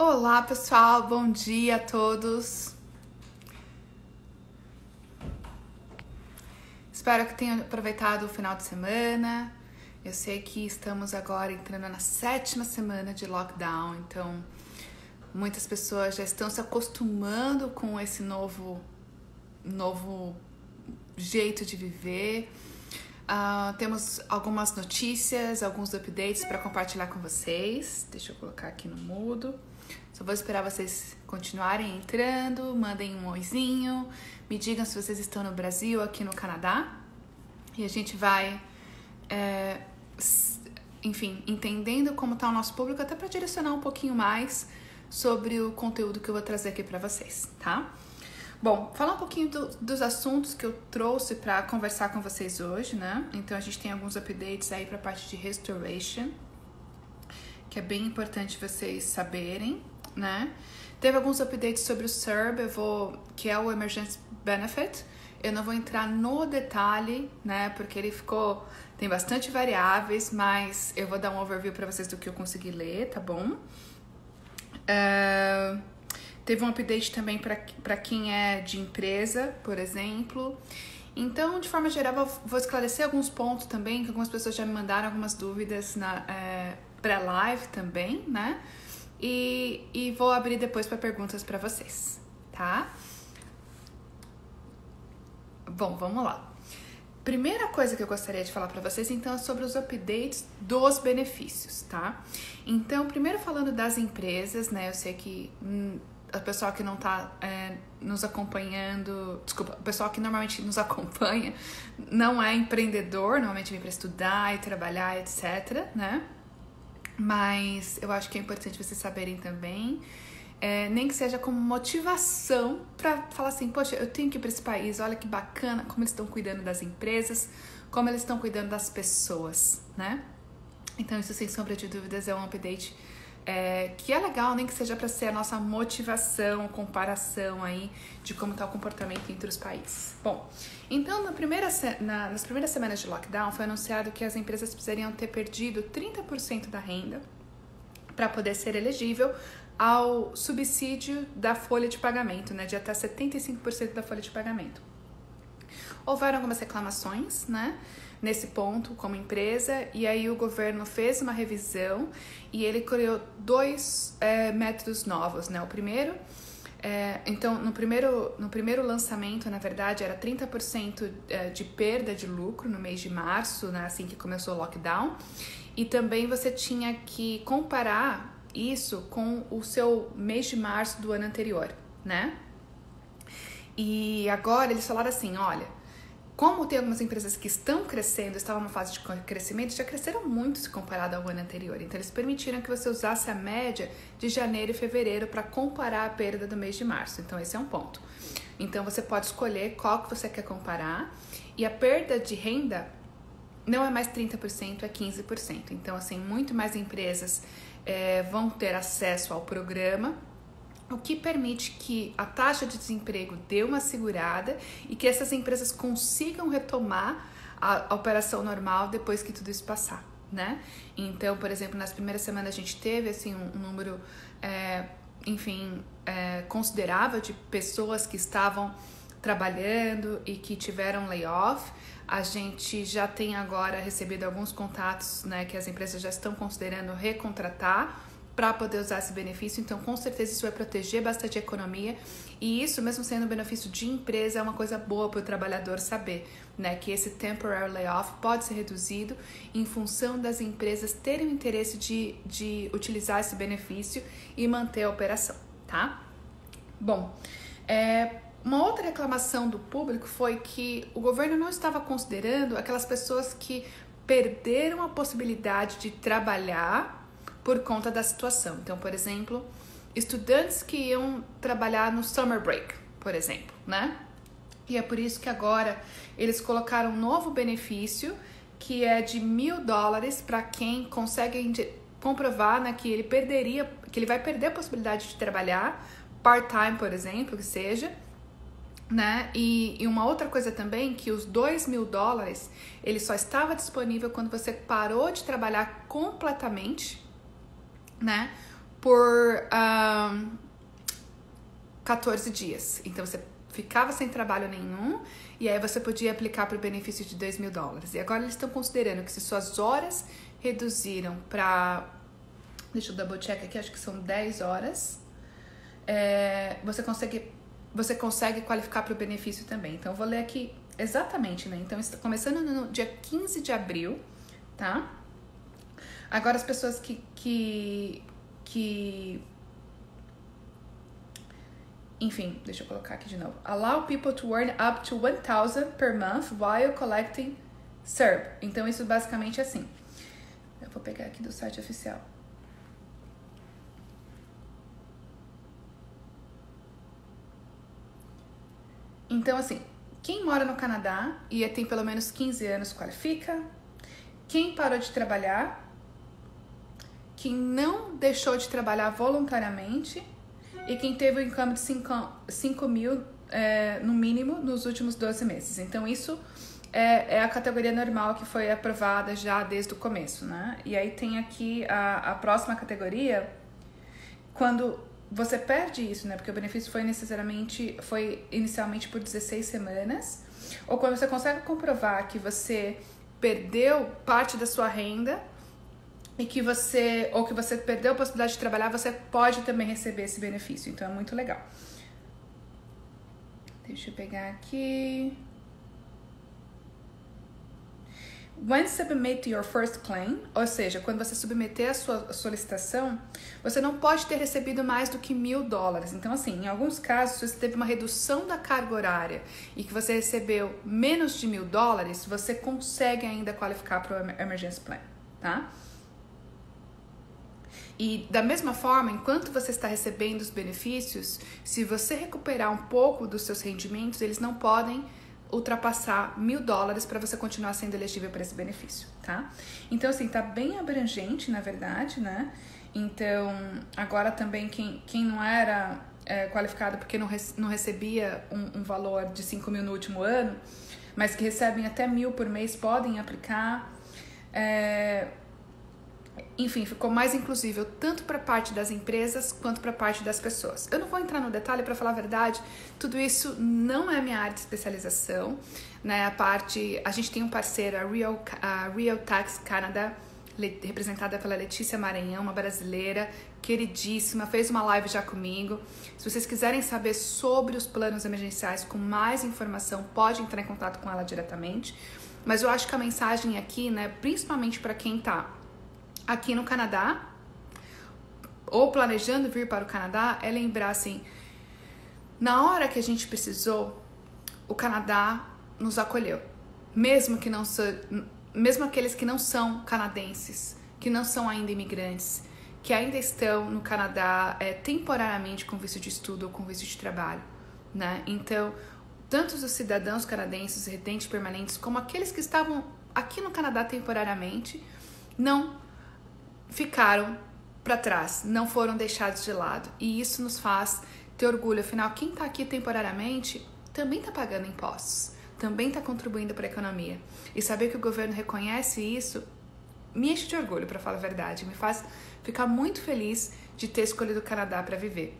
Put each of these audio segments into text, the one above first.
Olá pessoal, bom dia a todos. Espero que tenham aproveitado o final de semana. Eu sei que estamos agora entrando na 7ª semana de lockdown, então muitas pessoas já estão se acostumando com esse novo jeito de viver. Temos algumas notícias, alguns updates para compartilhar com vocês. Deixa eu colocar aqui no mudo. Só vou esperar vocês continuarem entrando, mandem um oizinho, me digam se vocês estão no Brasil ou aqui no Canadá. E a gente vai, entendendo como está o nosso público, até para direcionar um pouquinho mais sobre o conteúdo que eu vou trazer aqui para vocês, tá? Bom, falar um pouquinho dos assuntos que eu trouxe para conversar com vocês hoje, né? Então a gente tem alguns updates aí para a parte de restoration, que é bem importante vocês saberem, né? Teve alguns updates sobre o CERB, que é o Emergency Benefit. Eu não vou entrar no detalhe, né? Porque tem bastante variáveis, mas eu vou dar um overview para vocês do que eu consegui ler, tá bom? Teve um update também para quem é de empresa, por exemplo. Então, de forma geral, eu vou esclarecer alguns pontos também, que algumas pessoas já me mandaram algumas dúvidas na pré-live também, né? E vou abrir depois para perguntas para vocês, tá? Bom, vamos lá. Primeira coisa que eu gostaria de falar para vocês, então, é sobre os updates dos benefícios, tá? Então, primeiro falando das empresas, né? Eu sei que o pessoal que não tá nos acompanhando, desculpa, o pessoal que normalmente nos acompanha não é empreendedor, normalmente vem para estudar e trabalhar, etc, né? Mas eu acho que é importante vocês saberem também, nem que seja como motivação para falar assim, poxa, eu tenho que ir para esse país, olha que bacana como eles estão cuidando das empresas, como eles estão cuidando das pessoas, né? Então isso, sem sombra de dúvidas, é um update que é legal, nem que seja para ser a nossa motivação, comparação aí de como está o comportamento entre os países. Bom, então nas primeiras semanas de lockdown foi anunciado que as empresas precisariam ter perdido 30% da renda para poder ser elegível ao subsídio da folha de pagamento, né, de até 75% da folha de pagamento. Houveram algumas reclamações, né, nesse ponto como empresa, e aí o governo fez uma revisão e ele criou dois métodos novos, né? O primeiro, então no primeiro lançamento, na verdade, era 30% de perda de lucro no mês de março, né, assim que começou o lockdown, e também você tinha que comparar isso com o seu mês de março do ano anterior, né? E agora eles falaram assim, olha, como tem algumas empresas que estão crescendo, estavam numa fase de crescimento, já cresceram muito se comparado ao ano anterior. Então, eles permitiram que você usasse a média de janeiro e fevereiro para comparar a perda do mês de março. Então, esse é um ponto. Então, você pode escolher qual que você quer comparar. E a perda de renda não é mais 30%, é 15%. Então, assim, muito mais empresas vão ter acesso ao programa, o que permite que a taxa de desemprego dê uma segurada e que essas empresas consigam retomar a operação normal depois que tudo isso passar, né? Então, por exemplo, nas primeiras semanas a gente teve assim, um número, considerável de pessoas que estavam trabalhando e que tiveram layoff. A gente já tem agora recebido alguns contatos, né, que as empresas já estão considerando recontratar para poder usar esse benefício, então com certeza isso vai proteger bastante a economia, e isso, mesmo sendo um benefício de empresa, é uma coisa boa para o trabalhador saber, né, que esse temporary layoff pode ser reduzido em função das empresas terem o interesse de utilizar esse benefício e manter a operação, tá? Bom, uma outra reclamação do público foi que o governo não estava considerando aquelas pessoas que perderam a possibilidade de trabalhar por conta da situação. Então, por exemplo, estudantes que iam trabalhar no summer break, por exemplo, né? E é por isso que agora eles colocaram um novo benefício que é de $1.000 para quem consegue comprovar, né, que ele vai perder a possibilidade de trabalhar part-time, por exemplo, que seja, né? E uma outra coisa também, que os $2.000 ele só estava disponível quando você parou de trabalhar completamente, né, por 14 dias. Então você ficava sem trabalho nenhum e aí você podia aplicar para o benefício de $2.000. E agora eles estão considerando que se suas horas reduziram para, deixa eu double check aqui, acho que são 10 horas, você consegue qualificar para o benefício também. Então eu vou ler aqui exatamente, né? Então está começando no dia 15 de abril, tá? Agora as pessoas enfim, deixa eu colocar aqui de novo. Allow people to earn up to 1,000 per month while collecting CERB. Então, isso basicamente é assim. Eu vou pegar aqui do site oficial. Então, assim, quem mora no Canadá e tem pelo menos 15 anos qualifica. Quem parou de trabalhar. Quem não deixou de trabalhar voluntariamente. E quem teve o income de 5 mil no mínimo nos últimos 12 meses. Então, isso é a categoria normal que foi aprovada já desde o começo, né? E aí tem aqui a próxima categoria, quando você perde isso, né? Porque o benefício foi inicialmente por 16 semanas. Ou quando você consegue comprovar que você perdeu parte da sua renda e que você perdeu a possibilidade de trabalhar, você pode também receber esse benefício. Então, é muito legal. Deixa eu pegar aqui. When submit your first claim, ou seja, quando você submeter a sua solicitação, você não pode ter recebido mais do que $1.000. Então, assim, em alguns casos, se você teve uma redução da carga horária e que você recebeu menos de $1.000, você consegue ainda qualificar para o Emergency Plan, tá? E da mesma forma, enquanto você está recebendo os benefícios, se você recuperar um pouco dos seus rendimentos, eles não podem ultrapassar $1.000 para você continuar sendo elegível para esse benefício, tá? Então, assim, tá bem abrangente, na verdade, né? Então, agora também quem não era qualificado porque não recebia um valor de 5 mil no último ano, mas que recebem até 1.000 por mês, podem aplicar. Enfim, ficou mais inclusível tanto para a parte das empresas quanto para a parte das pessoas. Eu não vou entrar no detalhe, para falar a verdade, tudo isso não é minha área de especialização, né? A gente tem um parceiro, a Real Tax Canada, representada pela Letícia Maranhão, uma brasileira queridíssima, fez uma live já comigo. Se vocês quiserem saber sobre os planos emergenciais com mais informação, pode entrar em contato com ela diretamente. Mas eu acho que a mensagem aqui, né, principalmente para quem tá aqui no Canadá ou planejando vir para o Canadá, é lembrar assim, na hora que a gente precisou, o Canadá nos acolheu, mesmo aqueles que não são canadenses, que não são ainda imigrantes, que ainda estão no Canadá temporariamente com visto de estudo ou com visto de trabalho, né? Então, tanto os cidadãos canadenses, residentes permanentes, como aqueles que estavam aqui no Canadá temporariamente, não ficaram para trás, não foram deixados de lado. E isso nos faz ter orgulho. Afinal, quem está aqui temporariamente também está pagando impostos, também está contribuindo para a economia. E saber que o governo reconhece isso me enche de orgulho, para falar a verdade. Me faz ficar muito feliz de ter escolhido o Canadá para viver.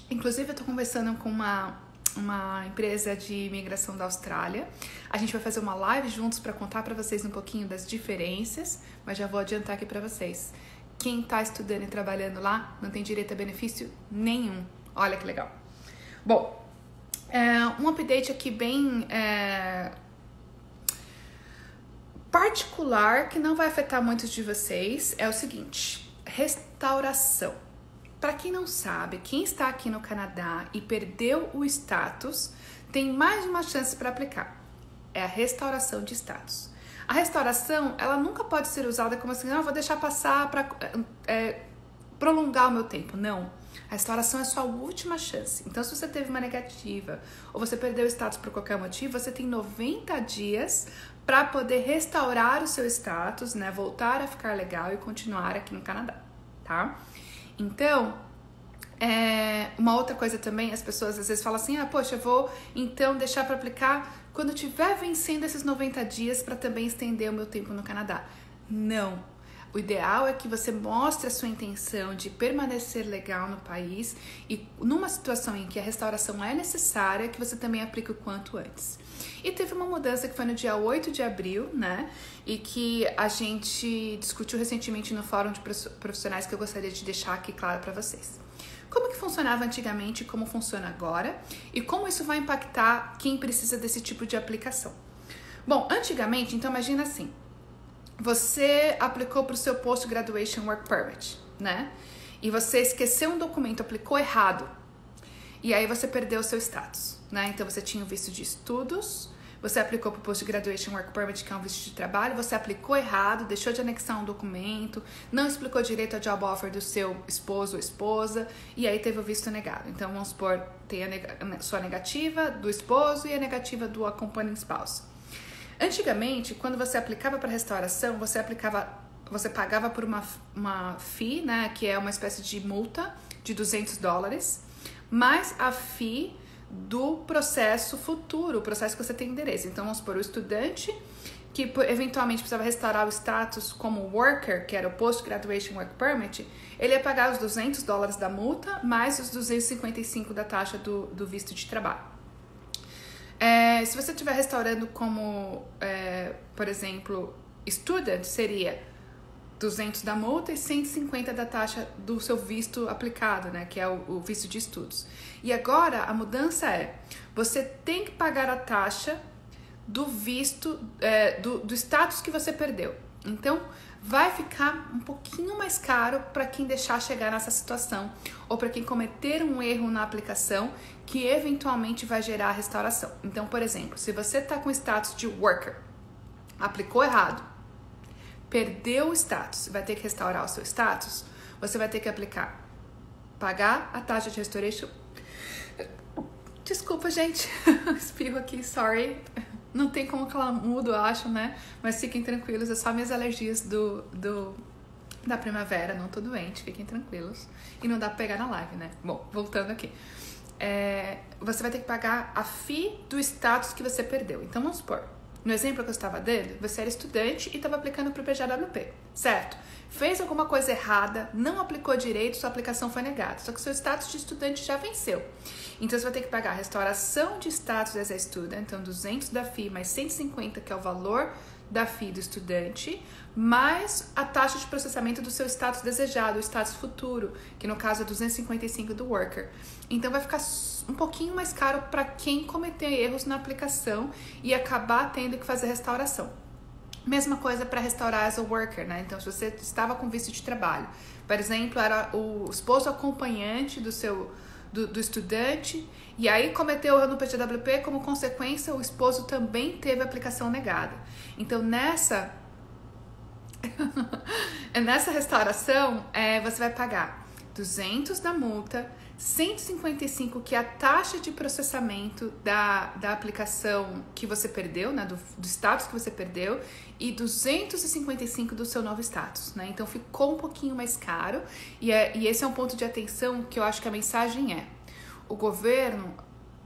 Inclusive, eu estou conversando com uma empresa de imigração da Austrália. A gente vai fazer uma live juntos para contar para vocês um pouquinho das diferenças, mas já vou adiantar aqui para vocês. Quem está estudando e trabalhando lá não tem direito a benefício nenhum. Olha que legal. Bom, um update aqui bem particular, que não vai afetar muitos de vocês, é o seguinte: restauração. Para quem não sabe, quem está aqui no Canadá e perdeu o status, tem mais uma chance para aplicar. É a restauração de status. A restauração, ela nunca pode ser usada como assim, vou deixar passar para prolongar o meu tempo. Não. A restauração é a sua última chance. Então, se você teve uma negativa ou você perdeu o status por qualquer motivo, você tem 90 dias para poder restaurar o seu status, né? Voltar a ficar legal e continuar aqui no Canadá, tá? Então, uma outra coisa também, as pessoas às vezes falam assim, poxa, eu vou então deixar para aplicar quando tiver vencendo esses 90 dias para também estender o meu tempo no Canadá. Não. O ideal é que você mostre a sua intenção de permanecer legal no país e numa situação em que a restauração é necessária, que você também aplique o quanto antes. E teve uma mudança que foi no dia 8 de abril, né? E que a gente discutiu recentemente no fórum de profissionais, que eu gostaria de deixar aqui claro para vocês. Como que funcionava antigamente e como funciona agora, e como isso vai impactar quem precisa desse tipo de aplicação. Bom, antigamente, então imagina assim, você aplicou para o seu Post Graduation Work Permit, né? E você esqueceu um documento, aplicou errado, e aí você perdeu o seu status, né? Então você tinha o visto de estudos, você aplicou para o Post Graduation Work Permit, que é um visto de trabalho, você aplicou errado, deixou de anexar um documento, não explicou direito a job offer do seu esposo ou esposa, e aí teve o visto negado. Então vamos supor, tem a sua negativa do esposo e a negativa do accompanying spouse. Antigamente, quando você aplicava para restauração, você pagava por uma fee, né, que é uma espécie de multa de $200, mais a fee do processo futuro, o processo que você tem endereço. Então, vamos supor, o estudante que eventualmente precisava restaurar o status como worker, que era o Post Graduation Work Permit, ele ia pagar os $200 da multa, mais os 255 da taxa do visto de trabalho. Se você estiver restaurando como, por exemplo, student, seria 200 da multa e 150 da taxa do seu visto aplicado, né? Que é o visto de estudos. E agora a mudança você tem que pagar a taxa do visto, do status que você perdeu. Então, vai ficar um pouquinho mais caro para quem deixar chegar nessa situação ou para quem cometer um erro na aplicação que eventualmente vai gerar a restauração. Então, por exemplo, se você está com status de worker, aplicou errado, perdeu o status, vai ter que restaurar o seu status, você vai ter que pagar a taxa de restoration. Desculpa, gente, espirro aqui, sorry. Não tem como calar mudo, eu acho, né? Mas fiquem tranquilos, é só minhas alergias da primavera, não tô doente, fiquem tranquilos. E não dá pra pegar na live, né? Bom, voltando aqui. Você vai ter que pagar a fee do status que você perdeu. Então, vamos supor, no exemplo que eu estava dando, você era estudante e estava aplicando para o PJWP, certo? Fez alguma coisa errada, não aplicou direito, sua aplicação foi negada. Só que seu status de estudante já venceu. Então, você vai ter que pagar a restauração de status as a student, então 200 da FII mais 150, que é o valor da FII do estudante, mais a taxa de processamento do seu status desejado, o status futuro, que no caso é 255 do worker. Então, vai ficar um pouquinho mais caro para quem cometer erros na aplicação e acabar tendo que fazer restauração. Mesma coisa para restaurar as a worker, né? Então, se você estava com visto de trabalho, por exemplo, era o esposo acompanhante do estudante, e aí cometeu erro no PJWP, como consequência, o esposo também teve a aplicação negada. Então, nessa restauração, você vai pagar 200 da multa, 155, que é a taxa de processamento da aplicação que você perdeu, né, do status que você perdeu, e 255 do seu novo status, né? Então ficou um pouquinho mais caro, e esse é um ponto de atenção que eu acho que a mensagem o governo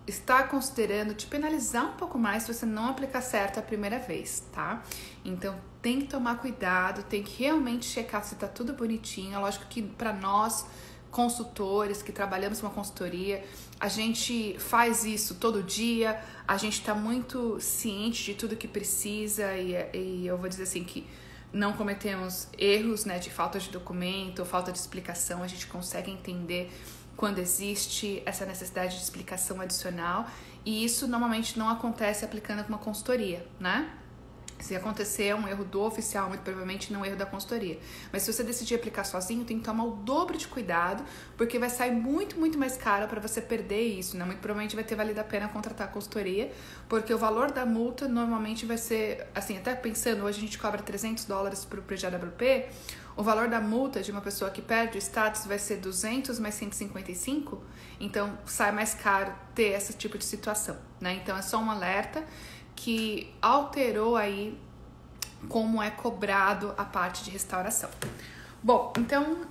está considerando te penalizar um pouco mais se você não aplicar certo a primeira vez, tá? Então tem que tomar cuidado, tem que realmente checar se tá tudo bonitinho. É lógico que para nós consultores que trabalhamos com uma consultoria, a gente faz isso todo dia, a gente está muito ciente de tudo que precisa e eu vou dizer assim que não cometemos erros, né, de falta de documento ou falta de explicação, a gente consegue entender quando existe essa necessidade de explicação adicional, e isso normalmente não acontece aplicando com uma consultoria, né? Se acontecer um erro do oficial, muito provavelmente não um erro da consultoria. Mas se você decidir aplicar sozinho, tem que tomar o dobro de cuidado, porque vai sair muito, muito mais caro para você perder isso, né? Muito provavelmente vai ter valido a pena contratar a consultoria, porque o valor da multa normalmente vai ser, assim, até pensando, hoje a gente cobra $300 para o PJWP, o valor da multa de uma pessoa que perde o status vai ser 200 mais 155, então sai mais caro ter esse tipo de situação, né? Então é só um alerta que alterou aí como é cobrado a parte de restauração. Bom, então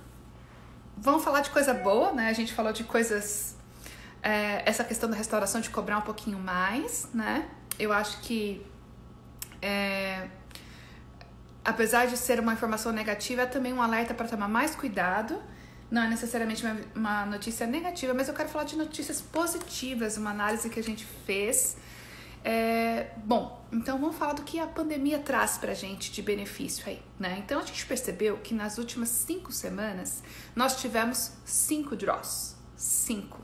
vamos falar de coisa boa, né? A gente falou de coisas, essa questão da restauração de cobrar um pouquinho mais, né? Eu acho que apesar de ser uma informação negativa, é também um alerta para tomar mais cuidado. Não é necessariamente uma notícia negativa, mas eu quero falar de notícias positivas, uma análise que a gente fez. Bom, então vamos falar do que a pandemia traz pra gente de benefício aí, né? Então a gente percebeu que nas últimas 5 semanas nós tivemos 5 draws. 5.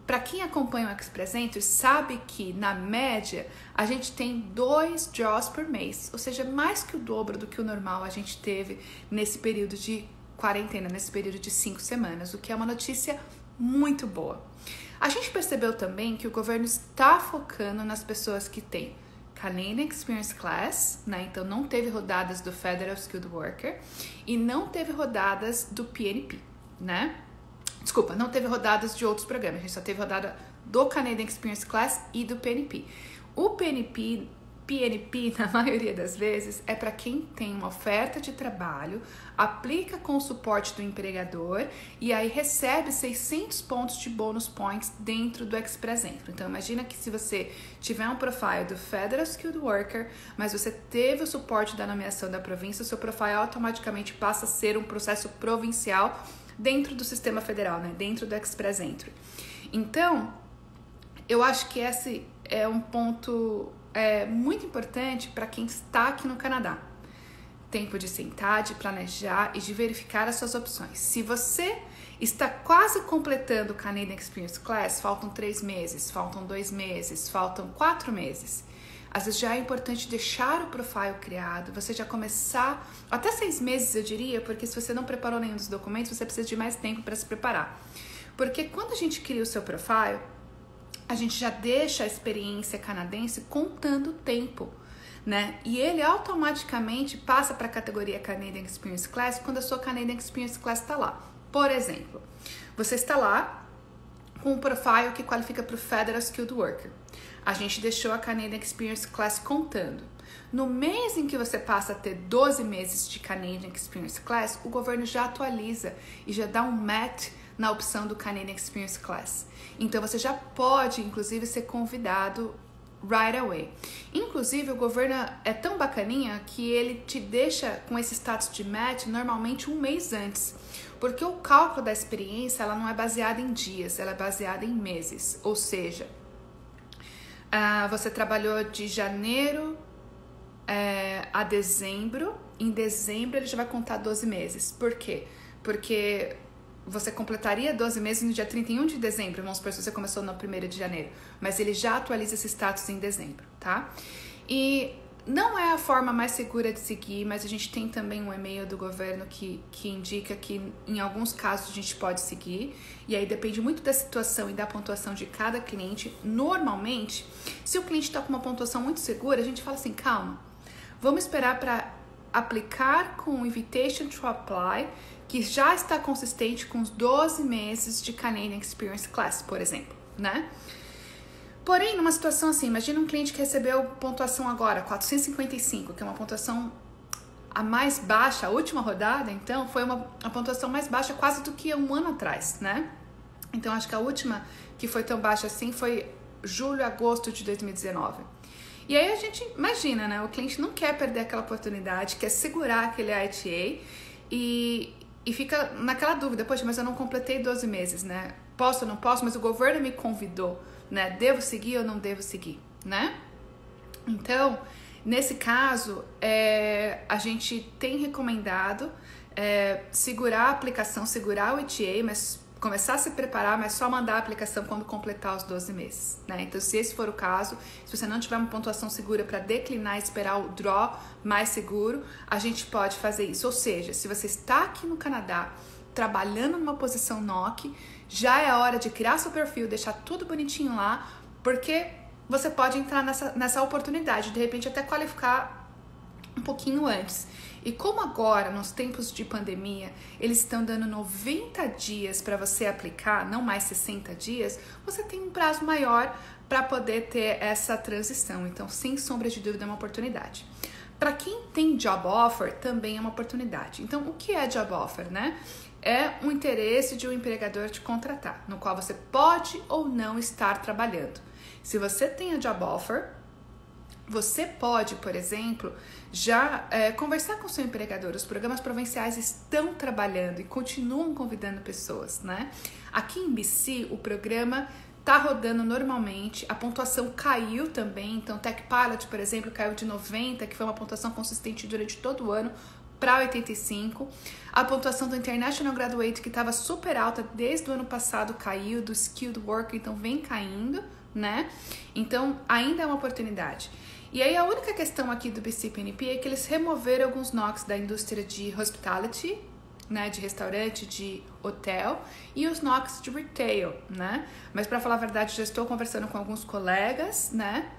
Para quem acompanha o X-Presenters sabe que na média a gente tem 2 draws por mês, ou seja, mais que o dobro do que o normal a gente teve nesse período de quarentena, nesse período de 5 semanas, o que é uma notícia muito boa. A gente percebeu também que o governo está focando nas pessoas que têm Canadian Experience Class, né? Então não teve rodadas do Federal Skilled Worker e não teve rodadas do PNP, né? Desculpa, não teve rodadas de outros programas, a gente só teve rodada do Canadian Experience Class e do PNP. O PNP, na maioria das vezes, é para quem tem uma oferta de trabalho, aplica com o suporte do empregador e aí recebe 600 pontos de bonus points dentro do X-Presentro. Então, imagina que se você tiver um profile do Federal Skilled Worker, mas você teve o suporte da nomeação da província, o seu profile automaticamente passa a ser um processo provincial dentro do sistema federal, né? Dentro do X-Presentro. Então, eu acho que esse é um ponto muito importante para quem está aqui no Canadá. Tempo de sentar, de planejar e de verificar as suas opções. Se você está quase completando o Canadian Experience Class, faltam 3 meses, faltam 2 meses, faltam 4 meses. Às vezes já é importante deixar o profile criado, você já começar, até 6 meses eu diria, porque se você não preparou nenhum dos documentos, você precisa de mais tempo para se preparar. Porque quando a gente cria o seu profile, a gente já deixa a experiência canadense contando o tempo, né? E ele automaticamente passa para a categoria Canadian Experience Class quando a sua Canadian Experience Class está lá. Por exemplo, você está lá com um profile que qualifica para o Federal Skilled Worker. A gente deixou a Canadian Experience Class contando. No mês em que você passa a ter 12 meses de Canadian Experience Class, o governo já atualiza e já dá um match na opção do Canadian Experience Class. Então você já pode, inclusive, ser convidado right away. Inclusive, o governo é tão bacaninha que ele te deixa com esse status de match normalmente 1 mês antes. Porque o cálculo da experiência ela não é baseada em dias, ela é baseada em meses. Ou seja, você trabalhou de janeiro a dezembro, em dezembro ele já vai contar 12 meses. Por quê? Porque você completaria 12 meses no dia 31 de dezembro, vamos supor se você começou no 1º de janeiro, mas ele já atualiza esse status em dezembro, tá? E não é a forma mais segura de seguir, mas a gente tem também um e-mail do governo que indica que em alguns casos a gente pode seguir, e aí depende muito da situação e da pontuação de cada cliente. Normalmente, se o cliente está com uma pontuação muito segura, a gente fala assim, calma, vamos esperar para aplicar com o Invitation to Apply, que já está consistente com os 12 meses de Canadian Experience Class, por exemplo, né? Porém, numa situação assim, imagina um cliente que recebeu pontuação agora, 455, que é uma pontuação a mais baixa, a última rodada, então, foi a pontuação mais baixa quase do que 1 ano atrás, né? Então, acho que a última que foi tão baixa assim foi julho, agosto de 2019. E aí a gente imagina, né? O cliente não quer perder aquela oportunidade, quer segurar aquele ITA e fica naquela dúvida, poxa, mas eu não completei 12 meses, né? Posso ou não posso? Mas o governo me convidou, né? Devo seguir ou não devo seguir, né? Então, nesse caso, a gente tem recomendado segurar a aplicação, segurar o ETA, mas começar a se preparar, mas só mandar a aplicação quando completar os 12 meses, né? Então, se esse for o caso, se você não tiver uma pontuação segura para declinar e esperar o draw mais seguro, a gente pode fazer isso. Ou seja, se você está aqui no Canadá trabalhando numa posição NOC, já é a hora de criar seu perfil, deixar tudo bonitinho lá, porque você pode entrar nessa oportunidade, de repente até qualificar um pouquinho antes. E como agora, nos tempos de pandemia, eles estão dando 90 dias para você aplicar, não mais 60 dias, você tem um prazo maior para poder ter essa transição. Então, sem sombra de dúvida, é uma oportunidade. Para quem tem job offer, também é uma oportunidade. Então, o que é job offer, né? É um interesse de um empregador te contratar, no qual você pode ou não estar trabalhando. Se você tem a job offer, Você pode, por exemplo, já conversar com o seu empregador. Os programas provinciais estão trabalhando e continuam convidando pessoas, né? Aqui em BC, o programa tá rodando normalmente, a pontuação caiu também, então Tech Pilot, por exemplo, caiu de 90, que foi uma pontuação consistente durante todo o ano, para 85. A pontuação do International Graduate, que estava super alta desde o ano passado, caiu, do Skilled Worker, então vem caindo, né? Então, ainda é uma oportunidade. E aí, a única questão aqui do BCPNP é que eles removeram alguns NOCs da indústria de hospitality, né, de restaurante, de hotel, e os NOCs de retail, né? Mas, para falar a verdade, já estou conversando com alguns colegas, né?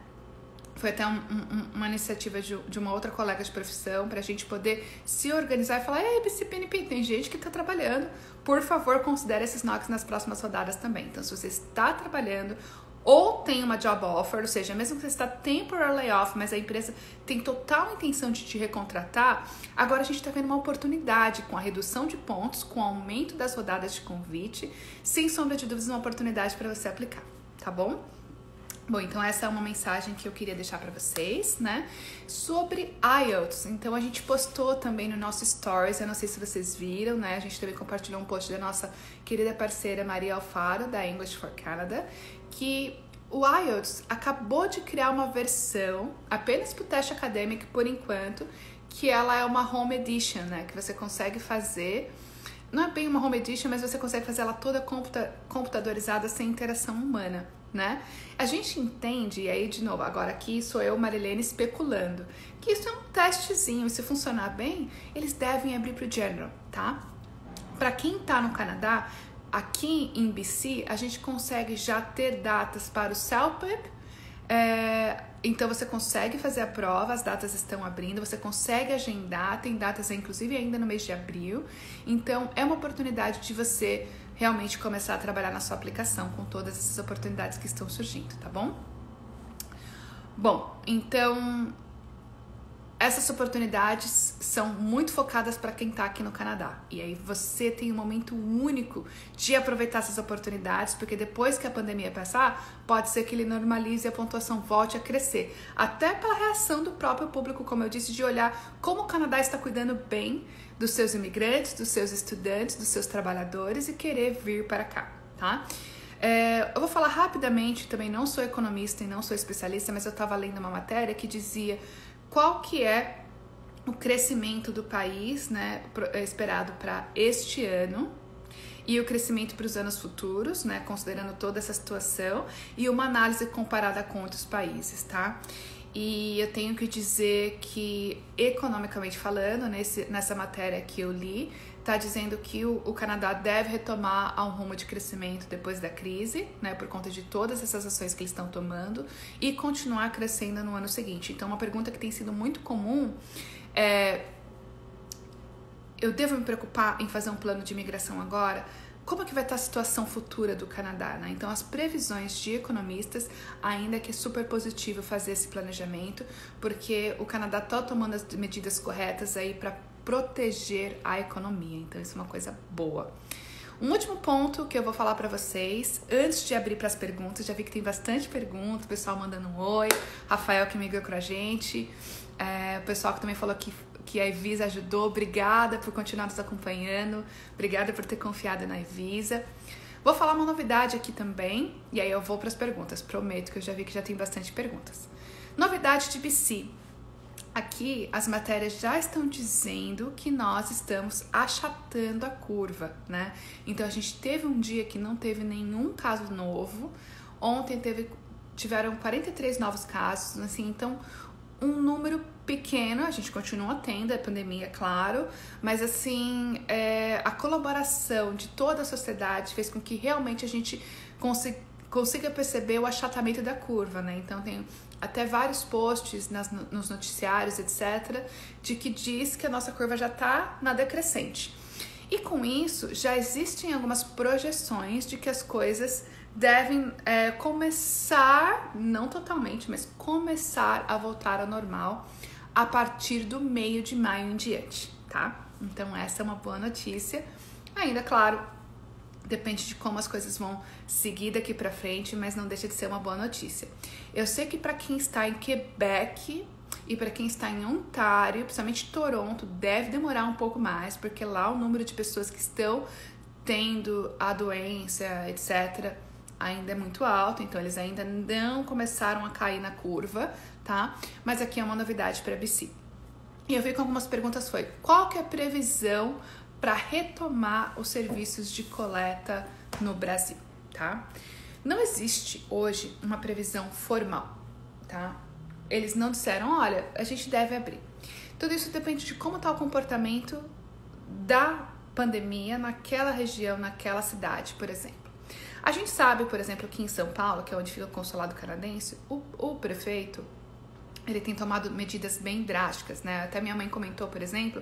Foi até uma iniciativa de uma outra colega de profissão para a gente poder se organizar e falar: ei, BCPNP, tem gente que está trabalhando, por favor, considere esses NOCs nas próximas rodadas também. Então, se você está trabalhando ou tem uma job offer, ou seja, mesmo que você está temporary layoff, mas a empresa tem total intenção de te recontratar, agora a gente está vendo uma oportunidade com a redução de pontos, com o aumento das rodadas de convite, sem sombra de dúvidas, uma oportunidade para você aplicar, tá bom? Bom, então essa é uma mensagem que eu queria deixar para vocês, né? Sobre IELTS, então a gente postou também no nosso Stories, eu não sei se vocês viram, né? A gente também compartilhou um post da nossa querida parceira Maria Alfaro, da English for Canada, que o IELTS acabou de criar uma versão, apenas para o teste acadêmico por enquanto, que ela é uma Home Edition, né? Que você consegue fazer, não é bem uma Home Edition, mas você consegue fazer ela toda computadorizada sem interação humana, né? A gente entende, e aí de novo, agora aqui sou eu, Marilene, especulando, que isso é um testezinho, e se funcionar bem, eles devem abrir para o General, tá? Para quem tá no Canadá, aqui em BC, a gente consegue já ter datas para o CELPIP, então você consegue fazer a prova, as datas estão abrindo, você consegue agendar, tem datas inclusive ainda no mês de abril, então é uma oportunidade de você realmente começar a trabalhar na sua aplicação com todas essas oportunidades que estão surgindo, tá bom? Bom, então essas oportunidades são muito focadas para quem está aqui no Canadá. E aí você tem um momento único de aproveitar essas oportunidades, porque depois que a pandemia passar, pode ser que ele normalize e a pontuação volte a crescer. Até pela reação do próprio público, como eu disse, de olhar como o Canadá está cuidando bem dos seus imigrantes, dos seus estudantes, dos seus trabalhadores e querer vir para cá, tá? Eu vou falar rapidamente, também não sou economista e não sou especialista, mas eu estava lendo uma matéria que dizia qual que é o crescimento do país, né, esperado para este ano e o crescimento para os anos futuros, né, considerando toda essa situação, e uma análise comparada com outros países, tá? E eu tenho que dizer que, economicamente falando, nessa matéria que eu li, está dizendo que o Canadá deve retomar a um rumo de crescimento depois da crise, né, por conta de todas essas ações que eles estão tomando, e continuar crescendo no ano seguinte. Então, uma pergunta que tem sido muito comum é: eu devo me preocupar em fazer um plano de imigração agora? Como é que vai estar a situação futura do Canadá, né? Então, as previsões de economistas, ainda que é super positivo fazer esse planejamento, porque o Canadá está tomando as medidas corretas aí para proteger a economia. Então, isso é uma coisa boa. Um último ponto que eu vou falar para vocês, antes de abrir para as perguntas, já vi que tem bastante perguntas, o pessoal mandando um oi, Rafael que migrou com a gente, o pessoal que também falou que a Evisa ajudou, obrigada por continuar nos acompanhando, obrigada por ter confiado na Evisa. Vou falar uma novidade aqui também, e aí eu vou para as perguntas, prometo que eu já vi que já tem bastante perguntas. Novidade de BC. Aqui as matérias já estão dizendo que nós estamos achatando a curva, né? Então a gente teve um dia que não teve nenhum caso novo, ontem tiveram 43 novos casos, assim, então um número pequeno, a gente continua tendo a pandemia, claro, mas assim, a colaboração de toda a sociedade fez com que realmente a gente consiga perceber o achatamento da curva, né? Então tem até vários posts nos noticiários, etc., de que diz que a nossa curva já está na decrescente. E com isso, já existem algumas projeções de que as coisas devem começar, não totalmente, mas começar a voltar ao normal a partir do meio de maio em diante, tá? Então essa é uma boa notícia. Ainda, claro, Depende de como as coisas vão seguir daqui pra frente, mas não deixa de ser uma boa notícia. Eu sei que para quem está em Quebec e para quem está em Ontário, principalmente Toronto, deve demorar um pouco mais, porque lá o número de pessoas que estão tendo a doença, etc., ainda é muito alto, então eles ainda não começaram a cair na curva, tá? Mas aqui é uma novidade para BC. E eu vi com algumas perguntas qual que é a previsão para retomar os serviços de coleta no Brasil, tá? Não existe hoje uma previsão formal, tá? Eles não disseram, olha, a gente deve abrir. Tudo isso depende de como está o comportamento da pandemia naquela região, naquela cidade, por exemplo. A gente sabe, por exemplo, que em São Paulo, que é onde fica o consulado canadense, o prefeito, ele tem tomado medidas bem drásticas, né? Até minha mãe comentou, por exemplo,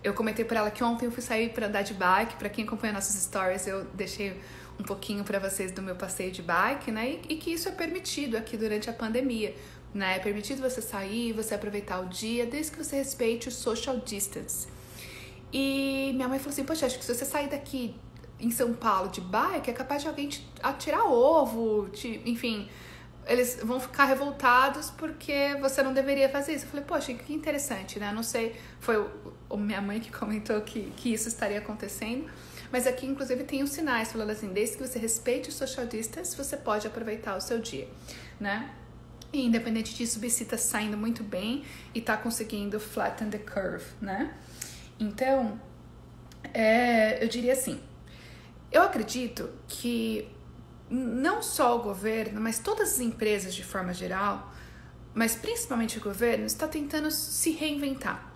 eu comentei para ela que ontem eu fui sair para andar de bike. Para quem acompanha nossos stories, eu deixei um pouquinho para vocês do meu passeio de bike, né? E que isso é permitido aqui durante a pandemia, né? É permitido você sair, você aproveitar o dia, desde que você respeite o social distance. E minha mãe falou assim, poxa, acho que se você sair daqui em São Paulo de bike, é capaz de alguém te atirar ovo, enfim, eles vão ficar revoltados porque você não deveria fazer isso. Eu falei, poxa, que interessante, né? Não sei, foi minha mãe que comentou que isso estaria acontecendo, mas aqui inclusive tem os sinais falando assim, desde que você respeite o social distance, você pode aproveitar o seu dia, né? E independente disso, o BC tá saindo muito bem e tá conseguindo flatten the curve, né? Então, eu diria assim, eu acredito que não só o governo, mas todas as empresas de forma geral, mas principalmente o governo, está tentando se reinventar.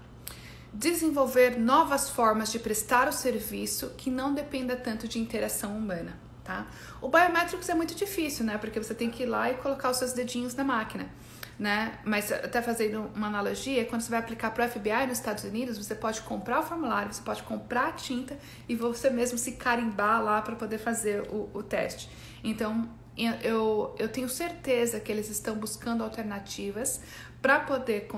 Desenvolver novas formas de prestar o serviço que não dependa tanto de interação humana, tá? O biometrics é muito difícil, né? Porque você tem que ir lá e colocar os seus dedinhos na máquina, né? Mas até fazendo uma analogia, quando você vai aplicar para o FBI nos Estados Unidos, você pode comprar o formulário, você pode comprar a tinta e você mesmo se carimbar lá para poder fazer o teste. Então, eu tenho certeza que eles estão buscando alternativas para poder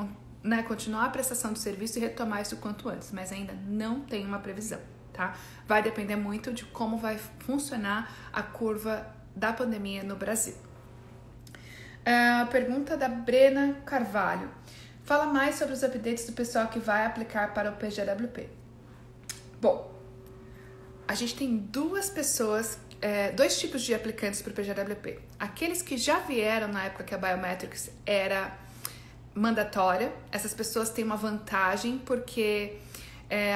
continuar a prestação de serviço e retomar isso o quanto antes, mas ainda não tem uma previsão, tá? Vai depender muito de como vai funcionar a curva da pandemia no Brasil. Pergunta da Brena Carvalho. Fala mais sobre os updates do pessoal que vai aplicar para o PGWP. Bom, a gente tem dois tipos de aplicantes para o PGWP. Aqueles que já vieram na época que a Biometrics era mandatória. Essas pessoas têm uma vantagem porque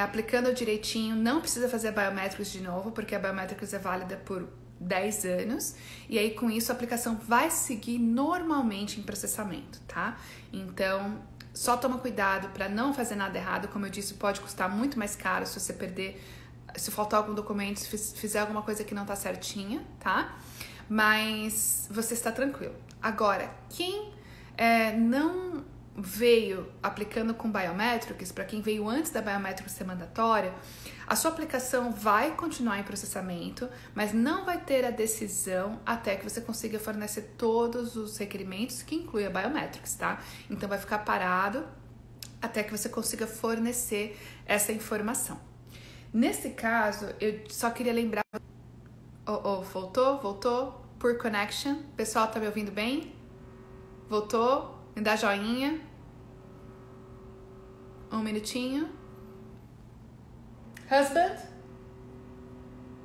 aplicando direitinho não precisa fazer a Biometrics de novo, porque a Biometrics é válida por 10 anos, e aí com isso a aplicação vai seguir normalmente em processamento, tá? Então, só toma cuidado para não fazer nada errado. Como eu disse, pode custar muito mais caro se você perder, se faltar algum documento, se fizer alguma coisa que não tá certinha, tá? Mas você está tranquilo. Agora, quem não veio aplicando com Biometrics, para quem veio antes da Biometrics ser mandatória, a sua aplicação vai continuar em processamento, mas não vai ter a decisão até que você consiga fornecer todos os requerimentos, que inclui a Biometrics, tá? Então vai ficar parado até que você consiga fornecer essa informação. Nesse caso, eu só queria lembrar... Voltou? Poor connection. Pessoal, tá me ouvindo bem? Voltou? Me dá joinha. Um minutinho. Husband,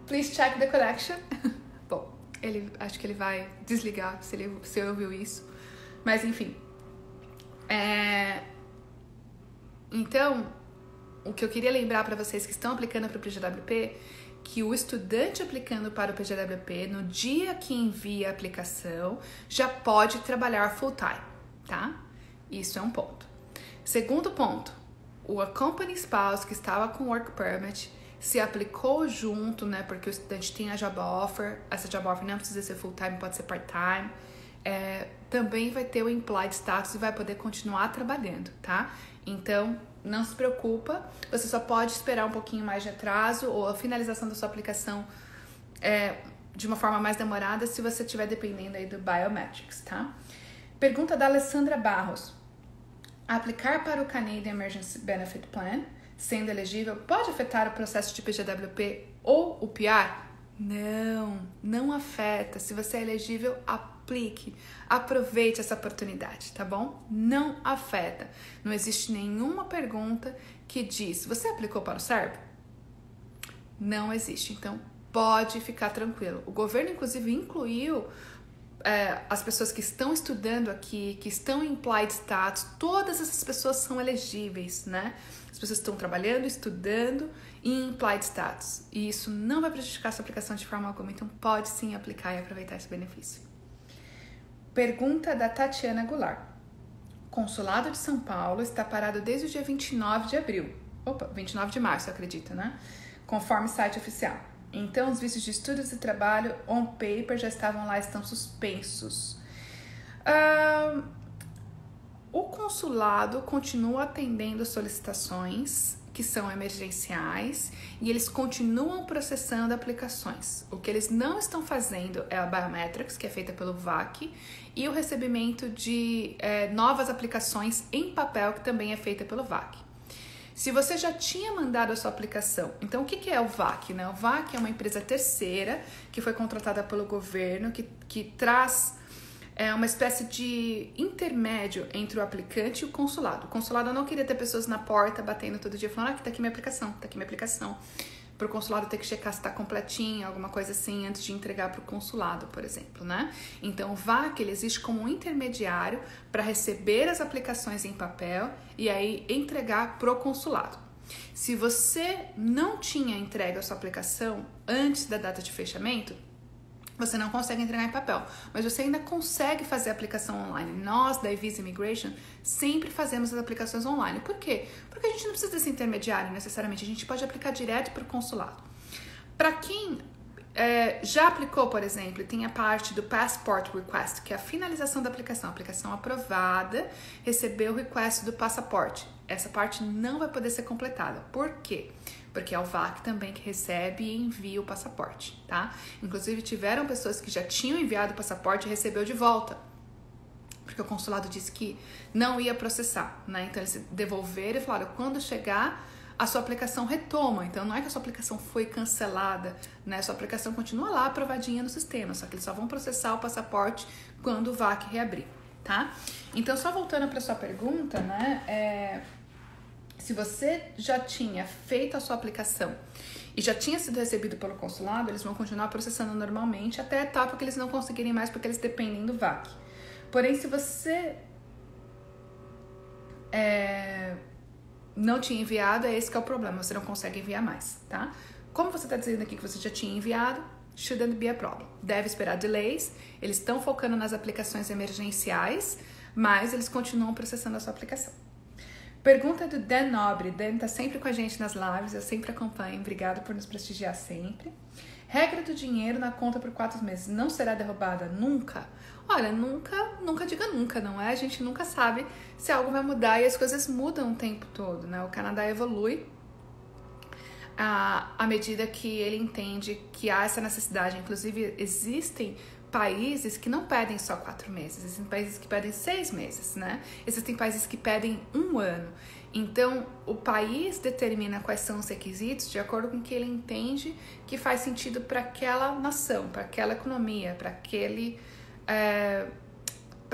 please check the connection. Bom, acho que ele vai desligar se ele ouviu isso. Mas enfim. Então, o que eu queria lembrar para vocês que estão aplicando para o PGWP, que o estudante aplicando para o PGWP, no dia que envia a aplicação, já pode trabalhar full time, tá? Isso é um ponto. Segundo ponto, o accompanying spouse que estava com work permit se aplicou junto, né? Porque o estudante tem a job offer. Essa job offer não precisa ser full time, pode ser part time. Também vai ter o implied status e vai poder continuar trabalhando, tá? Então, não se preocupa. Você só pode esperar um pouquinho mais de atraso ou a finalização da sua aplicação de uma forma mais demorada se você estiver dependendo aí do Biometrics, tá? Pergunta da Alessandra Barros. Aplicar para o Canadian Emergency Benefit Plan, sendo elegível, pode afetar o processo de PGWP ou o PR? Não afeta. Se você é elegível, aplique, aproveite essa oportunidade, tá bom? Não afeta. Não existe nenhuma pergunta que diz, você aplicou para o SERB? Não existe, então pode ficar tranquilo. O governo, inclusive, incluiu as pessoas que estão estudando aqui, que estão em Implied Status, todas essas pessoas são elegíveis, né? As pessoas estão trabalhando, estudando em Implied Status. E isso não vai prejudicar a sua aplicação de forma alguma, então pode sim aplicar e aproveitar esse benefício. Pergunta da Tatiana Goulart. Consulado de São Paulo está parado desde o dia 29 de abril. 29 de março, eu acredito, né? Conforme site oficial. Então, os vistos de estudos e trabalho on paper já estavam lá, estão suspensos. O consulado continua atendendo solicitações que são emergenciais e eles continuam processando aplicações. O que eles não estão fazendo é a Biometrics, que é feita pelo VAC, e o recebimento de novas aplicações em papel, que também é feita pelo VAC. Se você já tinha mandado a sua aplicação, então o que é o VAC, né? O VAC é uma empresa terceira que foi contratada pelo governo, que traz uma espécie de intermédio entre o aplicante e o consulado. O consulado não queria ter pessoas na porta batendo todo dia falando, tá aqui minha aplicação, tá aqui minha aplicação. Para o consulado ter que checar se está completinha, alguma coisa assim, antes de entregar para o consulado, por exemplo, né? Então, o VAC, ele existe como um intermediário para receber as aplicações em papel e aí entregar para o consulado. Se você não tinha entregue a sua aplicação antes da data de fechamento, você não consegue entregar em papel, mas você ainda consegue fazer a aplicação online. Nós, da Visa Immigration, sempre fazemos as aplicações online. Por quê? Porque a gente não precisa desse intermediário necessariamente, a gente pode aplicar direto para o consulado. Para quem já aplicou, por exemplo, tem a parte do Passport Request, que é a finalização da aplicação. A aplicação aprovada, recebeu o request do passaporte. Essa parte não vai poder ser completada. Por quê? Porque é o VAC também que recebe e envia o passaporte, tá? Inclusive, tiveram pessoas que já tinham enviado o passaporte e recebeu de volta, porque o consulado disse que não ia processar, né? Então, eles devolveram e falaram, quando chegar, a sua aplicação retoma. Então, não é que a sua aplicação foi cancelada, né? A sua aplicação continua lá aprovadinha no sistema, só que eles só vão processar o passaporte quando o VAC reabrir, tá? Então, só voltando para sua pergunta, né? Se você já tinha feito a sua aplicação e já tinha sido recebido pelo consulado, eles vão continuar processando normalmente até a etapa que eles não conseguirem mais, porque eles dependem do VAC. Porém, se você não tinha enviado, esse que é o problema, você não consegue enviar mais, tá? Como você está dizendo aqui que você já tinha enviado, shouldn't be a problem. Deve esperar delays, eles estão focando nas aplicações emergenciais, mas eles continuam processando a sua aplicação. Pergunta do Dan Nobre. Dan tá sempre com a gente nas lives, eu sempre acompanho. Obrigado por nos prestigiar sempre. Regra do dinheiro na conta por 4 meses não será derrubada nunca? Olha, nunca diga nunca, não é? A gente nunca sabe se algo vai mudar e as coisas mudam o tempo todo, né? O Canadá evolui à medida que ele entende que há essa necessidade. Inclusive, existem países que não pedem só 4 meses, existem países que pedem 6 meses, né? Existem países que pedem 1 ano. Então, o país determina quais são os requisitos de acordo com o que ele entende que faz sentido para aquela nação, para aquela economia, para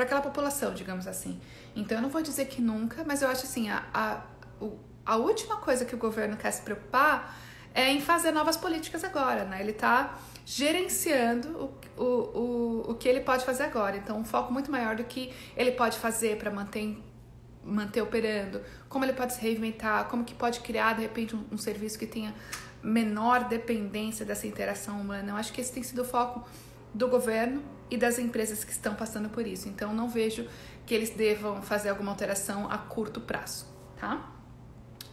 aquela população, digamos assim. Então, eu não vou dizer que nunca, mas eu acho assim, a última coisa que o governo quer se preocupar é em fazer novas políticas agora, né? Ele está gerenciando o que ele pode fazer agora. Então, um foco muito maior do que ele pode fazer para manter operando, como ele pode se reinventar, como que pode criar, de repente, um serviço que tenha menor dependência dessa interação humana. Eu acho que esse tem sido o foco do governo e das empresas que estão passando por isso. Então, não vejo que eles devam fazer alguma alteração a curto prazo, tá?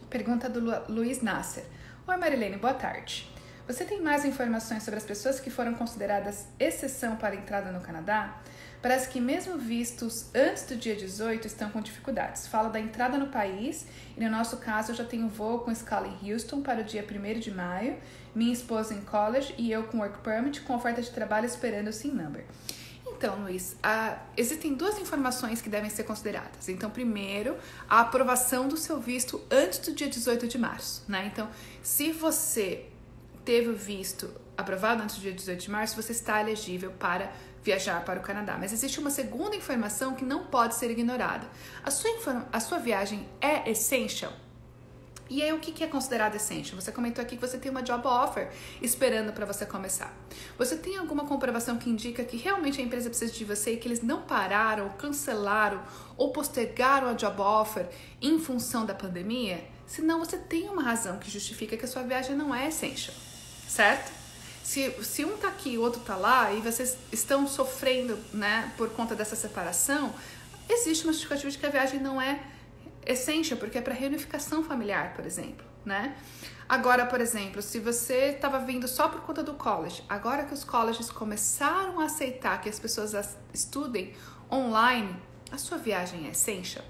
Pergunta do Luiz Nasser. Oi, Marilene, boa tarde. Você tem mais informações sobre as pessoas que foram consideradas exceção para a entrada no Canadá? Parece que mesmo vistos antes do dia 18 estão com dificuldades. Falo da entrada no país e no nosso caso eu já tenho voo com escala em Houston para o dia 1º de maio, minha esposa em college e eu com work permit com oferta de trabalho esperando o SIN number. Então, Luiz, existem 2 informações que devem ser consideradas. Então, primeiro, a aprovação do seu visto antes do dia 18 de março, né? Então, se você teve o visto aprovado antes do dia 18 de março, você está elegível para viajar para o Canadá. Mas existe uma segunda informação que não pode ser ignorada. A sua viagem é essential? E aí, o que é considerado essential? Você comentou aqui que você tem uma job offer esperando para você começar. Você tem alguma comprovação que indica que realmente a empresa precisa de você e que eles não pararam, cancelaram ou postergaram a job offer em função da pandemia? Senão, você tem uma razão que justifica que a sua viagem não é essential, certo? Se um tá aqui e o outro tá lá e vocês estão sofrendo, né, por conta dessa separação, existe uma justificativa de que a viagem não é essential, porque é para reunificação familiar, por exemplo, né? Agora, por exemplo, se você estava vindo só por conta do college, agora que os colleges começaram a aceitar que as pessoas estudem online, a sua viagem é essential?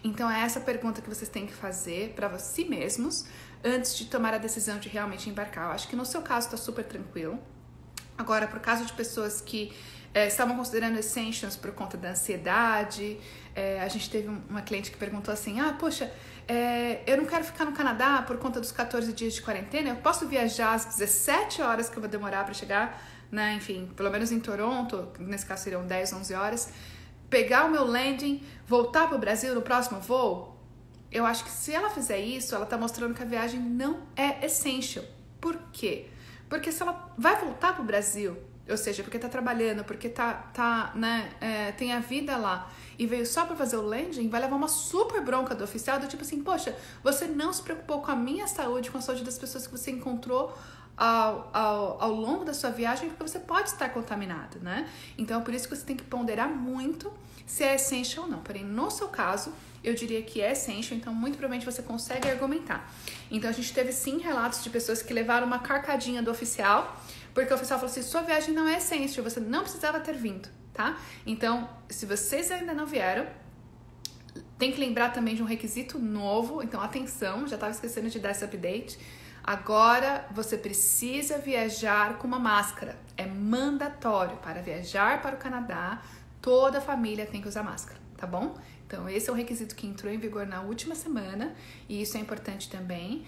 Então, é essa pergunta que vocês têm que fazer para si mesmos antes de tomar a decisão de realmente embarcar. Eu acho que no seu caso está super tranquilo. Agora, por caso de pessoas que estavam considerando essentials por conta da ansiedade, a gente teve uma cliente que perguntou assim, poxa, eu não quero ficar no Canadá por conta dos 14 dias de quarentena, eu posso viajar às 17 horas que eu vou demorar para chegar, né, enfim, pelo menos em Toronto, nesse caso seriam 10, 11 horas, pegar o meu landing, voltar para o Brasil no próximo voo? Eu acho que se ela fizer isso, ela está mostrando que a viagem não é essential. Por quê? Porque se ela vai voltar para o Brasil, ou seja, porque tá trabalhando, porque tem a vida lá e veio só para fazer o landing, vai levar uma super bronca do oficial, do tipo assim, poxa, você não se preocupou com a minha saúde, com a saúde das pessoas que você encontrou ao longo da sua viagem, porque você pode estar contaminado, né? Então, é por isso que você tem que ponderar muito se é essential ou não. Porém, no seu caso, eu diria que é essential, então muito provavelmente você consegue argumentar. Então, a gente teve sim relatos de pessoas que levaram uma carcadinha do oficial, porque o oficial falou assim, sua viagem não é essential, você não precisava ter vindo, tá? Então, se vocês ainda não vieram, tem que lembrar também de um requisito novo, então atenção, já estava esquecendo de dar esse update. Agora, você precisa viajar com uma máscara, é mandatório. Para viajar para o Canadá, toda a família tem que usar máscara, tá bom? Então, esse é um requisito que entrou em vigor na última semana, e isso é importante também.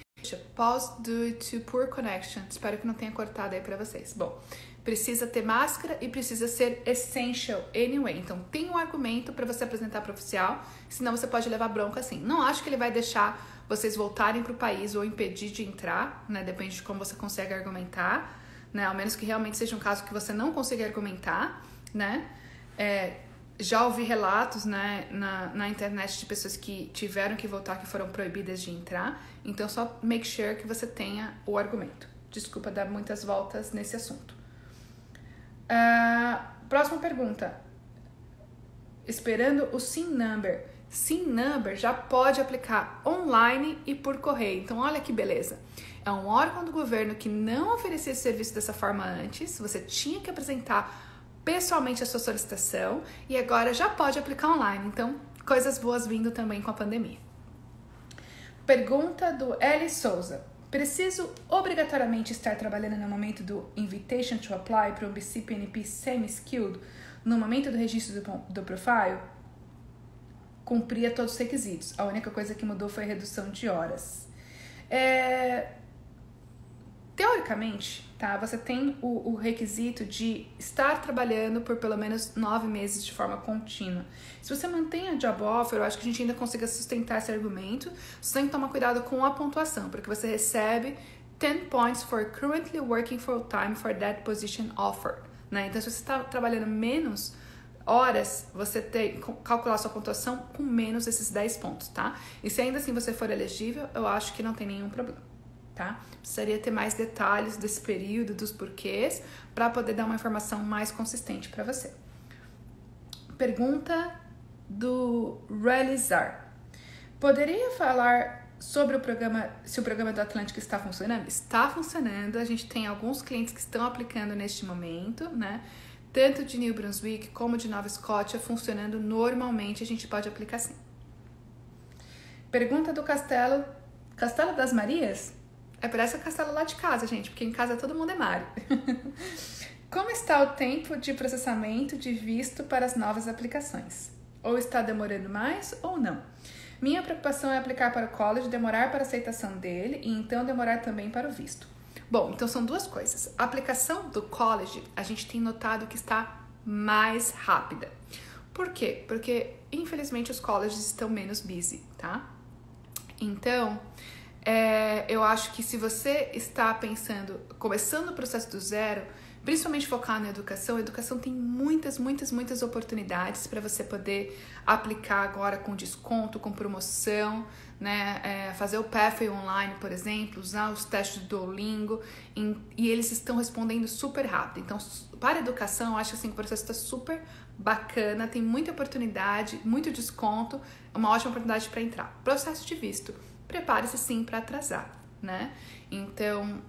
Pause due to poor connection. Espero que não tenha cortado aí pra vocês. Bom, precisa ter máscara e precisa ser essential anyway. Então, tem um argumento pra você apresentar pro oficial, senão você pode levar bronca assim. Não acho que ele vai deixar vocês voltarem pro país ou impedir de entrar, né? Depende de como você consegue argumentar, né? Ao menos que realmente seja um caso que você não consiga argumentar, né? Já ouvi relatos, né, na internet de pessoas que tiveram que voltar, que foram proibidas de entrar. Então, só make sure que você tenha o argumento. Desculpa dar muitas voltas nesse assunto. Próxima pergunta. Esperando o SIN Number. SIN Number já pode aplicar online e por correio. Então, olha que beleza. É um órgão do governo que não oferecia esse serviço dessa forma antes. Você tinha que apresentar pessoalmente a sua solicitação e agora já pode aplicar online. Então, coisas boas vindo também com a pandemia. Pergunta do Eli Souza. Preciso obrigatoriamente estar trabalhando no momento do Invitation to Apply para um BC-PNP Semi-Skilled no momento do registro do profile? Cumpria todos os requisitos. A única coisa que mudou foi a redução de horas. Teoricamente, tá? Você tem o requisito de estar trabalhando por pelo menos 9 meses de forma contínua. Se você mantém a job offer, eu acho que a gente ainda consiga sustentar esse argumento. Você tem que tomar cuidado com a pontuação, porque você recebe 10 points for currently working full-time for that position offered, né? Então, se você está trabalhando menos horas, você tem que calcular sua pontuação com menos esses 10 pontos, tá? E se ainda assim você for elegível, eu acho que não tem nenhum problema. Tá? Precisaria ter mais detalhes desse período, dos porquês, para poder dar uma informação mais consistente para você. Pergunta do Realizar. Poderia falar sobre o programa, se o programa do Atlântico está funcionando? Está funcionando, a gente tem alguns clientes que estão aplicando neste momento, né? Tanto de New Brunswick como de Nova Escócia funcionando normalmente, a gente pode aplicar sim. Pergunta do Castelo das Marias? Parece o castelo lá de casa, gente, porque em casa todo mundo é Mário. Como está o tempo de processamento de visto para as novas aplicações? Ou está demorando mais ou não? Minha preocupação é aplicar para o college, demorar para a aceitação dele e então demorar também para o visto. Bom, então são duas coisas. A aplicação do college, a gente tem notado que está mais rápida. Por quê? Porque, infelizmente, os colleges estão menos busy, tá? Então, eu acho que se você está pensando, começando o processo do zero, principalmente focar na educação, a educação tem muitas oportunidades para você poder aplicar agora com desconto, com promoção, né? Fazer o Pathway online, por exemplo, usar os testes do Duolingo, e eles estão respondendo super rápido. Então, para a educação, eu acho que assim, o processo está super bacana, tem muita oportunidade, muito desconto, é uma ótima oportunidade para entrar. Processo de visto, prepare-se sim para atrasar, né? Então,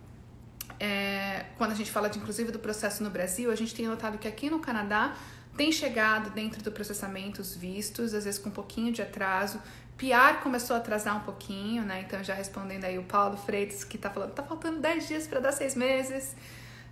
quando a gente fala inclusive do processo no Brasil, a gente tem notado que aqui no Canadá tem chegado dentro do processamento os vistos, às vezes com um pouquinho de atraso. PR começou a atrasar um pouquinho, né? Então, já respondendo aí o Paulo Freitas, que tá falando, tá faltando 10 dias para dar 6 meses.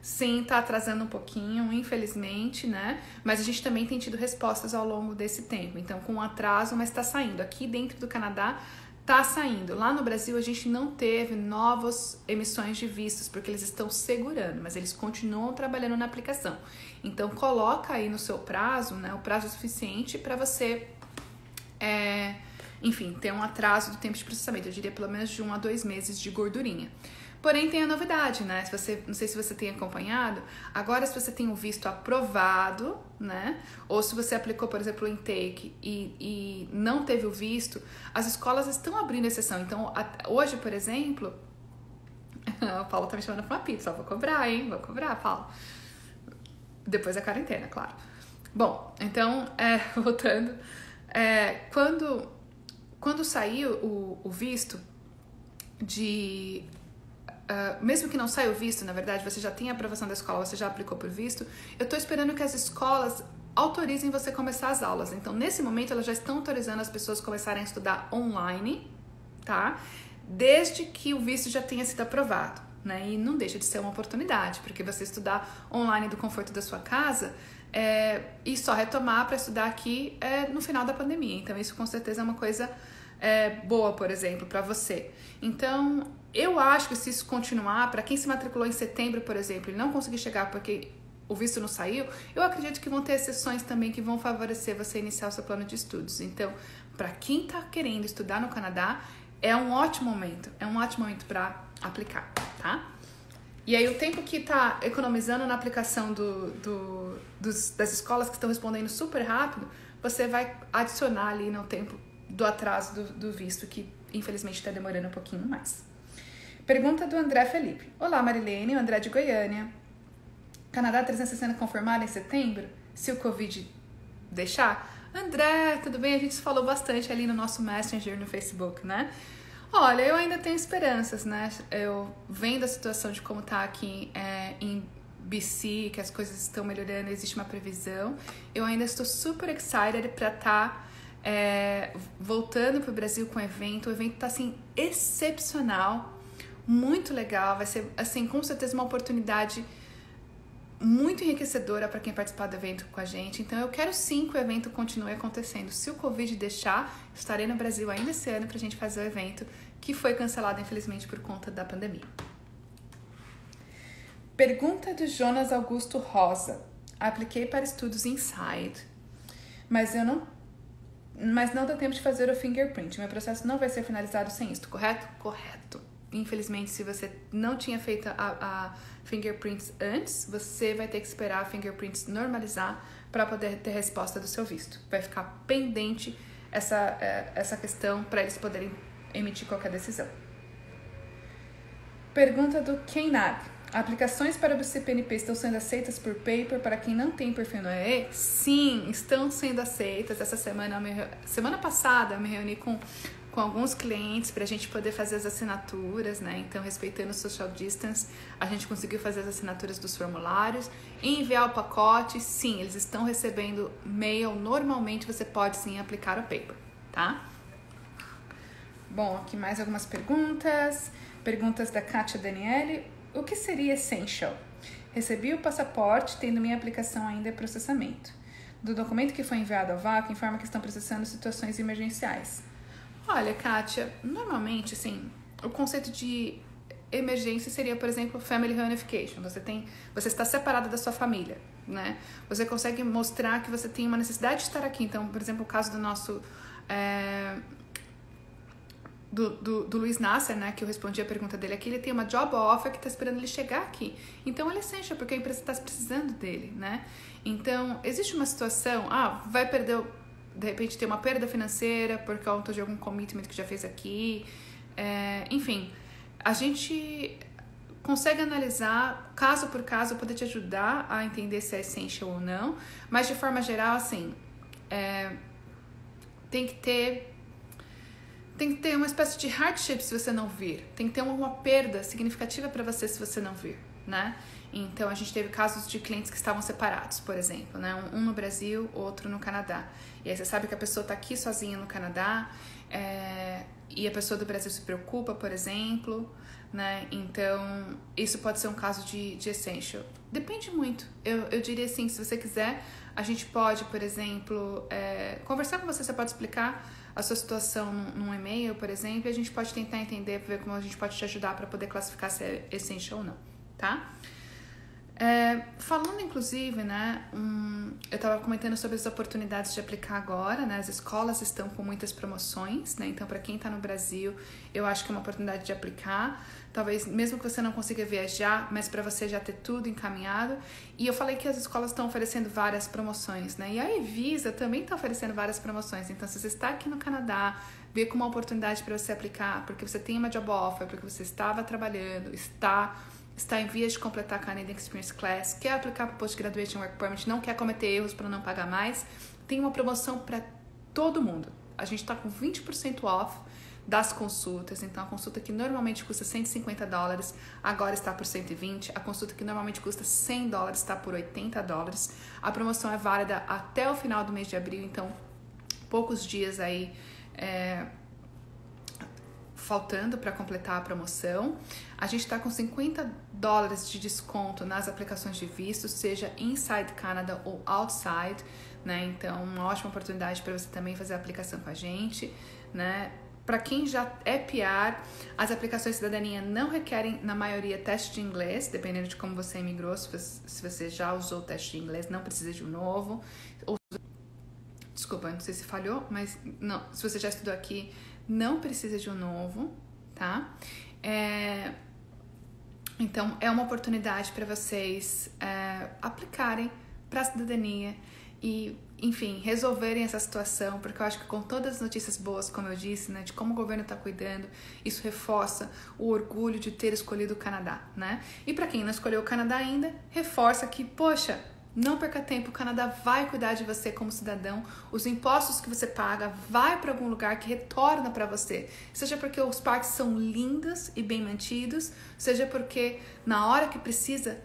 Sim, tá atrasando um pouquinho, infelizmente, né? Mas a gente também tem tido respostas ao longo desse tempo. Então, com atraso, mas tá saindo. Aqui dentro do Canadá, tá saindo. Lá no Brasil, a gente não teve novas emissões de vistos, porque eles estão segurando, mas eles continuam trabalhando na aplicação. Então, coloca aí no seu prazo, né? O prazo suficiente para você, enfim, ter um atraso do tempo de processamento. Eu diria pelo menos de 1 a 2 meses de gordurinha. Porém, tem a novidade, né? Não sei se você tem acompanhado. Agora, se você tem o visto aprovado, né? Ou se você aplicou, por exemplo, o intake e não teve o visto, as escolas estão abrindo exceção. Então, hoje, por exemplo, o Paulo tá me chamando pra uma pizza. Vou cobrar, hein? Vou cobrar, Paulo. Depois da quarentena, claro. Bom, então, voltando. Quando saiu o visto de... mesmo que não saia o visto, na verdade, você já tem a aprovação da escola, você já aplicou por visto, eu estou esperando que as escolas autorizem você começar as aulas. Então, nesse momento, elas já estão autorizando as pessoas a começarem a estudar online, tá? Desde que o visto já tenha sido aprovado, né? E não deixa de ser uma oportunidade, porque você estudar online do conforto da sua casa e só retomar para estudar aqui no final da pandemia. Então, isso com certeza é uma coisa boa, por exemplo, para você. Então, eu acho que se isso continuar, para quem se matriculou em setembro, por exemplo, e não conseguir chegar porque o visto não saiu, eu acredito que vão ter exceções também que vão favorecer você iniciar o seu plano de estudos. Então, para quem está querendo estudar no Canadá, é um ótimo momento para aplicar, tá? E aí, o tempo que está economizando na aplicação das escolas que estão respondendo super rápido, você vai adicionar ali no tempo do atraso do visto, que infelizmente está demorando um pouquinho mais. Pergunta do André Felipe. Olá, Marilene, o André de Goiânia. Canadá 360 confirmado em setembro? Se o Covid deixar? André, tudo bem? A gente se falou bastante ali no nosso Messenger no Facebook, né? Olha, eu ainda tenho esperanças, né? Eu vendo a situação de como tá aqui em BC, que as coisas estão melhorando, existe uma previsão. Eu ainda estou super excited para estar voltando pro Brasil com o evento. O evento tá, assim, excepcional, muito legal. Vai ser, assim, com certeza uma oportunidade muito enriquecedora para quem participar do evento com a gente. Então, eu quero sim que o evento continue acontecendo. Se o Covid deixar, estarei no Brasil ainda esse ano pra gente fazer o evento, que foi cancelado, infelizmente, por conta da pandemia. Pergunta do Jonas Augusto Rosa. Apliquei para estudos Inside, mas não dá tempo de fazer o fingerprint. Meu processo não vai ser finalizado sem isso, correto? Correto. Infelizmente, se você não tinha feito a fingerprints antes, você vai ter que esperar a fingerprints normalizar para poder ter resposta do seu visto. Vai ficar pendente essa questão para eles poderem emitir qualquer decisão. Pergunta do Kenab. Aplicações para o CPNP estão sendo aceitas por paper para quem não tem perfil no EE? Sim, estão sendo aceitas. Essa semana passada eu me reuni com alguns clientes para a gente poder fazer as assinaturas, né? Então, respeitando o social distance, a gente conseguiu fazer as assinaturas dos formulários e enviar o pacote. Sim, eles estão recebendo mail. Normalmente, você pode sim aplicar o paper, tá? Bom, aqui mais algumas perguntas. Perguntas da Kátia Daniele. O que seria essential? Recebi o passaporte, tendo minha aplicação ainda em processamento. Do documento que foi enviado ao VAC, informa que estão processando situações emergenciais. Olha, Kátia, normalmente, assim, o conceito de emergência seria, por exemplo, family reunification. Você está separado da sua família, né? Você consegue mostrar que você tem uma necessidade de estar aqui. Então, por exemplo, o caso do nosso do Luiz Nasser, né, que eu respondi a pergunta dele aqui, ele tem uma job offer que está esperando ele chegar aqui. Então, ele é essential, porque a empresa está precisando dele, né? Então, existe uma situação, vai perder, de repente, ter uma perda financeira por conta de algum commitment que já fez aqui. Enfim, a gente consegue analisar caso por caso, poder te ajudar a entender se é essential ou não, mas de forma geral, assim, tem que ter uma espécie de hardship se você não vir. Tem que ter uma perda significativa para você se você não vir, né? Então, a gente teve casos de clientes que estavam separados, por exemplo, né? Um no Brasil, outro no Canadá. E aí você sabe que a pessoa está aqui sozinha no Canadá, e a pessoa do Brasil se preocupa, por exemplo, né? Então, isso pode ser um caso de essential. Depende muito. Eu diria assim, se você quiser, a gente pode, por exemplo, conversar com você pode explicar a sua situação num e-mail, por exemplo, e a gente pode tentar entender, ver como a gente pode te ajudar para poder classificar se é essential ou não, tá? Falando, inclusive, né, eu estava comentando sobre as oportunidades de aplicar agora, né, as escolas estão com muitas promoções, né, então para quem está no Brasil, eu acho que é uma oportunidade de aplicar, talvez mesmo que você não consiga viajar, mas para você já ter tudo encaminhado. E eu falei que as escolas estão oferecendo várias promoções, né, e a Evisa também está oferecendo várias promoções. Então, se você está aqui no Canadá, vê como uma oportunidade para você aplicar, porque você tem uma job offer, porque você estava trabalhando, está em vias de completar a Canadian Experience Class, quer aplicar para o Post-Graduation Work Permit, não quer cometer erros para não pagar mais, tem uma promoção para todo mundo. A gente está com 20% off das consultas, então a consulta que normalmente custa $150, agora está por 120, a consulta que normalmente custa $100 está por $80. A promoção é válida até o final do mês de abril, então poucos dias aí faltando para completar a promoção. A gente está com $50 de desconto nas aplicações de visto, seja inside Canada ou outside, né? Então, uma ótima oportunidade para você também fazer a aplicação com a gente, né? Para quem já é PR, as aplicações de cidadania não requerem, na maioria, teste de inglês, dependendo de como você imigrou. Se você já usou o teste de inglês, não precisa de um novo. Desculpa, não sei se falhou, mas não, se você já estudou aqui, não precisa de um novo, tá? Então, é uma oportunidade para vocês aplicarem para a cidadania e, enfim, resolverem essa situação, porque eu acho que com todas as notícias boas, como eu disse, né, de como o governo está cuidando, isso reforça o orgulho de ter escolhido o Canadá, né? E para quem não escolheu o Canadá ainda, reforça que, poxa, não perca tempo, o Canadá vai cuidar de você como cidadão, os impostos que você paga vai para algum lugar que retorna para você, seja porque os parques são lindos e bem mantidos, seja porque na hora que precisa,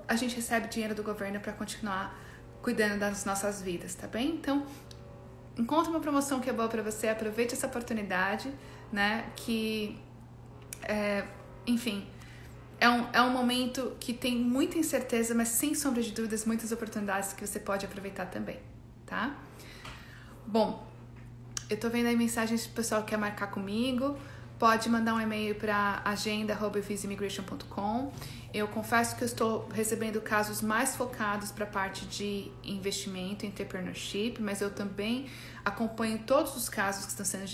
a gente recebe dinheiro do governo para continuar cuidando das nossas vidas, tá bem? Então, encontre uma promoção que é boa para você, aproveite essa oportunidade, né, que, enfim, é um momento que tem muita incerteza, mas sem sombra de dúvidas, muitas oportunidades que você pode aproveitar também, tá? Bom, eu tô vendo aí mensagens do pessoal que quer marcar comigo, pode mandar um e-mail para agenda@visaimmigration.com. Eu confesso que eu estou recebendo casos mais focados para a parte de investimento, entrepreneurship, mas eu também acompanho todos os casos que estão sendo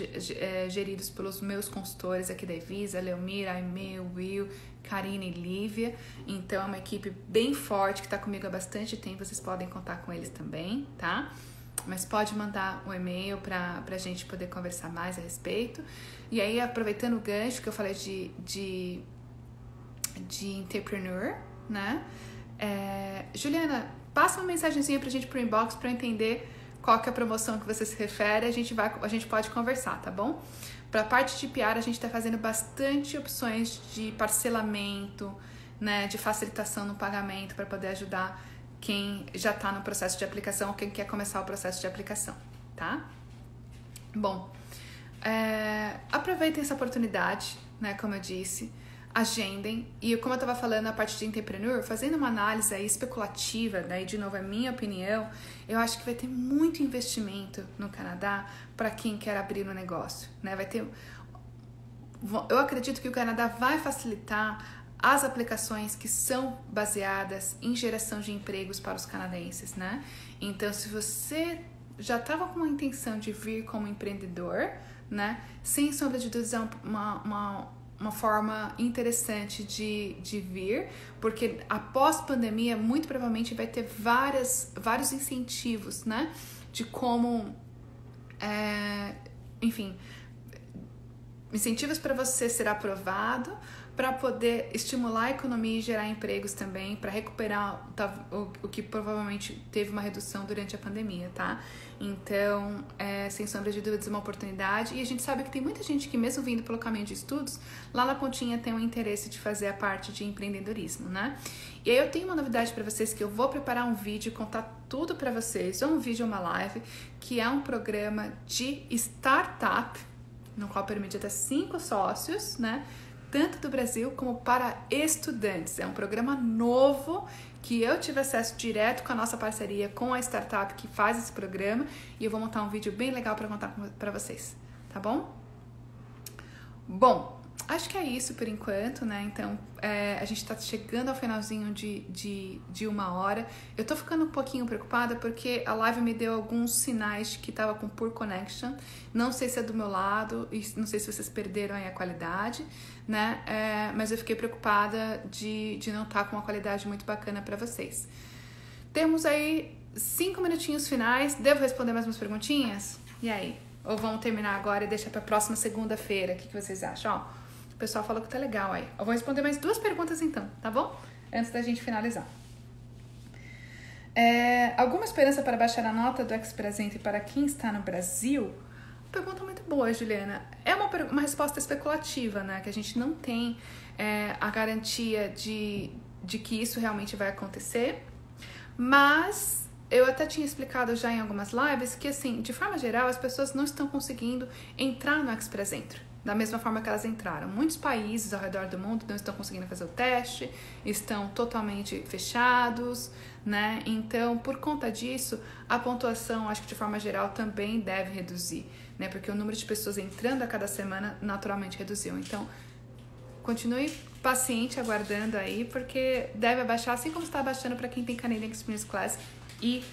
geridos pelos meus consultores aqui da Evisa, Leomira, Aimee, Will, Karine e Lívia. Então é uma equipe bem forte que está comigo há bastante tempo, vocês podem contar com eles também, tá? Mas pode mandar um e-mail para a gente poder conversar mais a respeito. E aí, aproveitando o gancho que eu falei de entrepreneur, né? Juliana, passa uma mensagenzinha pra gente pro inbox para entender qual que é a promoção que você se refere. A gente pode conversar, tá bom? Para a parte de PR, a gente está fazendo bastante opções de parcelamento, né? De facilitação no pagamento para poder ajudar quem já está no processo de aplicação ou quem quer começar o processo de aplicação, tá? Bom, aproveitem essa oportunidade, né? Como eu disse, agendem. E como eu estava falando, a parte de entrepreneur, fazendo uma análise aí especulativa, daí de novo é minha opinião, eu acho que vai ter muito investimento no Canadá para quem quer abrir um negócio, né? Vai ter eu acredito que o Canadá vai facilitar as aplicações que são baseadas em geração de empregos para os canadenses, né? Então, se você já estava com a intenção de vir como empreendedor, né? Sem sombra de dúvidas, é uma forma interessante de vir, porque após pandemia, muito provavelmente vai ter vários incentivos, né? De como, enfim, incentivos para você ser aprovado, para poder estimular a economia e gerar empregos também, para recuperar o que provavelmente teve uma redução durante a pandemia, tá? Então, sem sombra de dúvidas, é uma oportunidade. E a gente sabe que tem muita gente que, mesmo vindo pelo caminho de estudos, lá na pontinha tem um interesse de fazer a parte de empreendedorismo, né? E aí eu tenho uma novidade para vocês, que eu vou preparar um vídeo e contar tudo para vocês, ou um vídeo ou uma live, que é um programa de startup, no qual permite até 5 sócios, né? Tanto do Brasil como para estudantes. É um programa novo que eu tive acesso direto com a nossa parceria com a startup que faz esse programa, e eu vou montar um vídeo bem legal para contar para vocês, tá bom? Bom, acho que é isso por enquanto, né? Então, a gente tá chegando ao finalzinho de 1 hora. Eu tô ficando um pouquinho preocupada porque a live me deu alguns sinais de que tava com poor connection. Não sei se é do meu lado, e não sei se vocês perderam aí a qualidade, né? Mas eu fiquei preocupada de não estar com uma qualidade muito bacana para vocês. Temos aí 5 minutinhos finais. Devo responder mais umas perguntinhas? E aí? Ou vamos terminar agora e deixar para a próxima segunda-feira? O que vocês acham? Ó, o pessoal falou que tá legal aí. Eu vou responder mais 2 perguntas então, tá bom? Antes da gente finalizar. Alguma esperança para baixar a nota do ex-presente para quem está no Brasil? Pergunta muito boa, Juliana. É uma resposta especulativa, né? Que a gente não tem a garantia de que isso realmente vai acontecer. Mas eu até tinha explicado já em algumas lives que, assim, de forma geral, as pessoas não estão conseguindo entrar no Express Entry da mesma forma que elas entraram. Muitos países ao redor do mundo não estão conseguindo fazer o teste, estão totalmente fechados, né? Então, por conta disso, a pontuação, acho que de forma geral, também deve reduzir, né? Porque o número de pessoas entrando a cada semana naturalmente reduziu. Então, continue paciente, aguardando aí, porque deve abaixar, assim como está abaixando para quem tem Canadian Experience Class e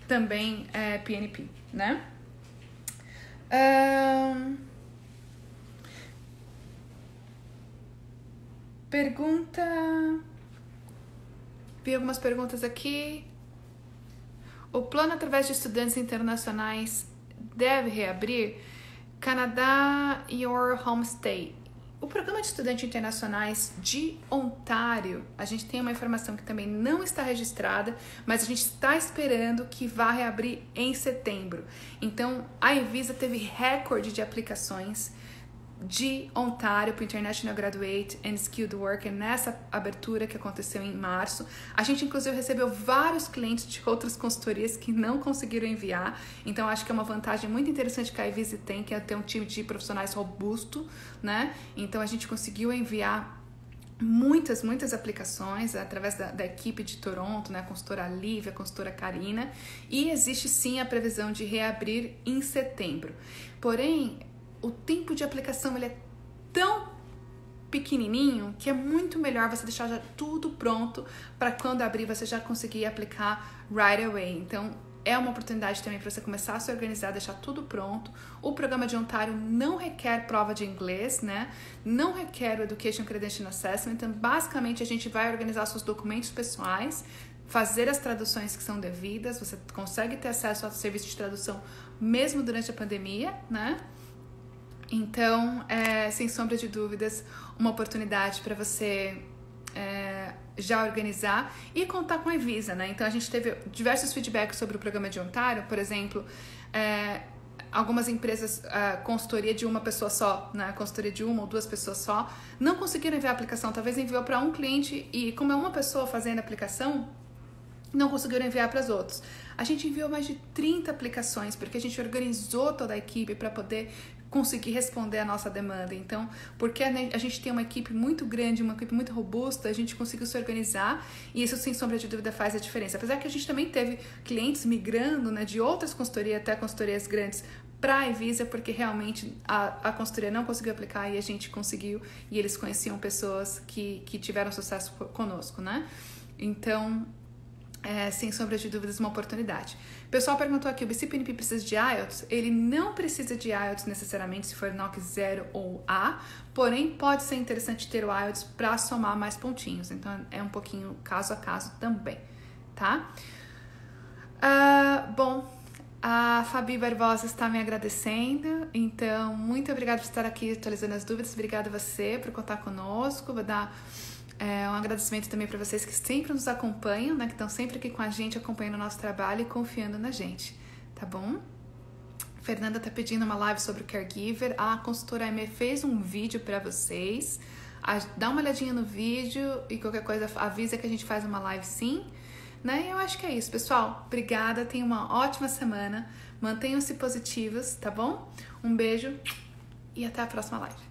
também PNP, né? Pergunta... Vi algumas perguntas aqui. O plano através de estudantes internacionais deve reabrir? Canadá Your Homestay. O programa de estudantes internacionais de Ontário, a gente tem uma informação que também não está registrada, mas a gente está esperando que vá reabrir em setembro. Então, a Evisa teve recorde de aplicações de Ontário para o International Graduate and Skilled Worker nessa abertura que aconteceu em março. A gente, inclusive, recebeu vários clientes de outras consultorias que não conseguiram enviar. Então, acho que é uma vantagem muito interessante que a Evisa tem, que é ter um time de profissionais robusto, né? Então, a gente conseguiu enviar muitas aplicações através da equipe de Toronto, né? A consultora Lívia, a consultora Karina. E existe, sim, a previsão de reabrir em setembro. Porém, o tempo de aplicação ele é tão pequenininho que é muito melhor você deixar já tudo pronto para quando abrir você já conseguir aplicar right away. Então, é uma oportunidade também para você começar a se organizar, deixar tudo pronto. O programa de Ontário não requer prova de inglês, né? Não requer o Education Credential Assessment. Então, basicamente, a gente vai organizar seus documentos pessoais, fazer as traduções que são devidas. Você consegue ter acesso ao serviço de tradução mesmo durante a pandemia, né? Então, sem sombra de dúvidas, uma oportunidade para você já organizar e contar com a Evisa, né? Então, a gente teve diversos feedbacks sobre o programa de Ontário, por exemplo, algumas empresas, consultoria de uma pessoa só, né? Consultoria de 1 ou 2 pessoas só, não conseguiram enviar a aplicação, talvez enviou para um cliente e como é uma pessoa fazendo a aplicação, não conseguiram enviar para os outros. A gente enviou mais de 30 aplicações, porque a gente organizou toda a equipe para poder conseguir responder a nossa demanda. Então, porque a gente tem uma equipe muito grande, uma equipe muito robusta, a gente conseguiu se organizar e isso, sem sombra de dúvida, faz a diferença. Apesar que a gente também teve clientes migrando, né, de outras consultorias até consultorias grandes para a Evisa, porque realmente a consultoria não conseguiu aplicar e a gente conseguiu, e eles conheciam pessoas que tiveram sucesso conosco, né? Então, sem sombra de dúvidas, uma oportunidade. O pessoal perguntou aqui, o BCPNP precisa de IELTS? Ele não precisa de IELTS necessariamente se for NOC 0 ou A, porém pode ser interessante ter o IELTS para somar mais pontinhos, então é um pouquinho caso a caso também, tá? Bom, a Fabi Barbosa está me agradecendo, então muito obrigada por estar aqui atualizando as dúvidas, obrigada a você por contar conosco, vou dar um agradecimento também para vocês que sempre nos acompanham, né, que estão sempre aqui com a gente, acompanhando o nosso trabalho e confiando na gente, tá bom? Fernanda tá pedindo uma live sobre o caregiver, a consultora AME fez um vídeo para vocês, dá uma olhadinha no vídeo e qualquer coisa avisa que a gente faz uma live sim, né? E eu acho que é isso, pessoal. Obrigada, tenham uma ótima semana. Mantenham-se positivos, tá bom? Um beijo e até a próxima live.